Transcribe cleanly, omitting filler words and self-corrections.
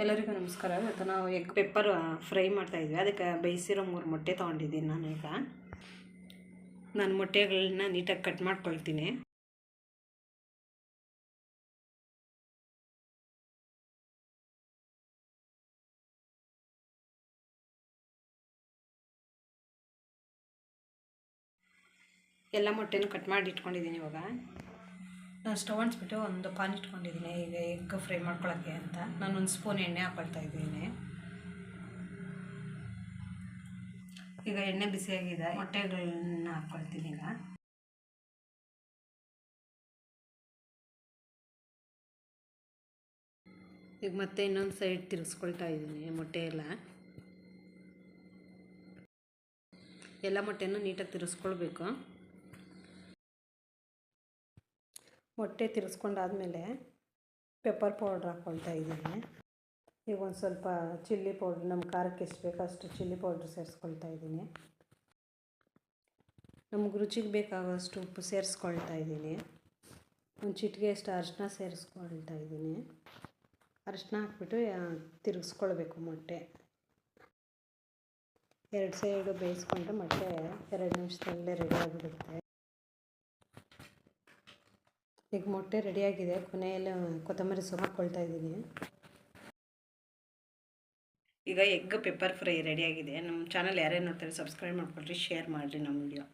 ಎಲ್ಲರಿಗೂ ನಮಸ್ಕಾರ. ಇವತ್ತು ನಾವು ಎಗ್ ಪೆಪ್ಪರ್ ಫ್ರೈ ಮಾಡ್ತಾಯಿದ್ವಿ. ಅದಕ್ಕೆ ಬೇಯಿಸಿರೋ 3 ಮೊಟ್ಟೆ ತೊಗೊಂಡಿದ್ದೀನಿ. ನಾನು ಮೊಟ್ಟೆಗಳನ್ನ ನೀಟಾಗಿ ಕಟ್ ಮಾಡ್ಕೊಳ್ತೀನಿ. ಎಲ್ಲ ಮೊಟ್ಟೆನೂ ಕಟ್ ಮಾಡಿ ಇಟ್ಕೊಂಡಿದ್ದೀನಿ. ಇವಾಗ ನಾನು ಸ್ಟವ್ ಅಂಟಿಸ್ಬಿಟ್ಟು ಒಂದು ಪಾನ್ ಇಟ್ಕೊಂಡಿದ್ದೀನಿ. ಈಗ ಎಗ್ ಫ್ರೈ ಮಾಡ್ಕೊಳ್ಳೋಕ್ಕೆ ಅಂತ ನಾನೊಂದು ಸ್ಪೂನ್ ಎಣ್ಣೆ ಹಾಕ್ಕೊಳ್ತಾ ಇದ್ದೀನಿ. ಈಗ ಎಣ್ಣೆ ಬಿಸಿಯಾಗಿದೆ, ಮೊಟ್ಟೆಗಳನ್ನ ಹಾಕ್ಕೊಳ್ತೀನಿ. ಈಗ ಮತ್ತೆ ಇನ್ನೊಂದು ಸೈಡ್ ತಿರುಗಿಸ್ಕೊಳ್ತಾ ಇದ್ದೀನಿ. ಮೊಟ್ಟೆ ಎಲ್ಲ ಮೊಟ್ಟೆನೂ ನೀಟಾಗಿ ತಿರುಗಿಸ್ಕೊಳ್ಬೇಕು. ಮೊಟ್ಟೆ ತಿರ್ಸ್ಕೊಂಡಾದಮೇಲೆ ಪೆಪ್ಪರ್ ಪೌಡ್ರ್ ಹಾಕ್ಕೊಳ್ತಾ ಇದ್ದೀನಿ. ಈಗ ಒಂದು ಸ್ವಲ್ಪ ಚಿಲ್ಲಿ ಪೌಡ್ರ್, ನಮ್ಮ ಖಾರಕ್ಕೆ ಎಷ್ಟು ಬೇಕೋ ಅಷ್ಟು ಚಿಲ್ಲಿ ಪೌಡ್ರ್ ಸೇರಿಸ್ಕೊಳ್ತಾ ಇದ್ದೀನಿ. ನಮ್ಗೆ ರುಚಿಗೆ ಬೇಕಾಗೋಷ್ಟು ಉಪ್ಪು ಸೇರಿಸ್ಕೊಳ್ತಾ ಇದ್ದೀನಿ. ಒಂದು ಚಿಟಿಕೆ ಅಷ್ಟು ಅರಿಶಿನ ಸೇರಿಸ್ಕೊಳ್ತಾ ಇದ್ದೀನಿ. ಅರಿಶಿನ ಹಾಕ್ಬಿಟ್ಟು ತಿರುಗಿಸ್ಕೊಳ್ಬೇಕು. ಮೊಟ್ಟೆ 2 ಸೈಡು ಬೇಯಿಸ್ಕೊಂಡ್ರೆ ಮೊಟ್ಟೆ 2 ನಿಮಿಷದಲ್ಲೇ ರೆಡಿ ಆಗಿಬಿಡುತ್ತೆ. ಈಗ ಮೊಟ್ಟೆ ರೆಡಿಯಾಗಿದೆ. ಕೊನೆಯಲ್ಲಿ ಕೊತ್ತಂಬರಿ ಸೊಪ್ಪು ಹಾಕ್ಕೊಳ್ತಾ ಇದ್ದೀನಿ. ಈಗ ಎಗ್ ಪೆಪ್ಪರ್ ಫ್ರೈ ರೆಡಿಯಾಗಿದೆ. ನಮ್ಮ ಚಾನಲ್ ಯಾರ್ಯಾರು ನೋಡ್ತಾರೆ ಸಬ್ಸ್ಕ್ರೈಬ್ ಮಾಡ್ಕೊಳ್ರಿ, ಶೇರ್ ಮಾಡಿರಿ ನಮ್ಮ ವಿಡಿಯೋ.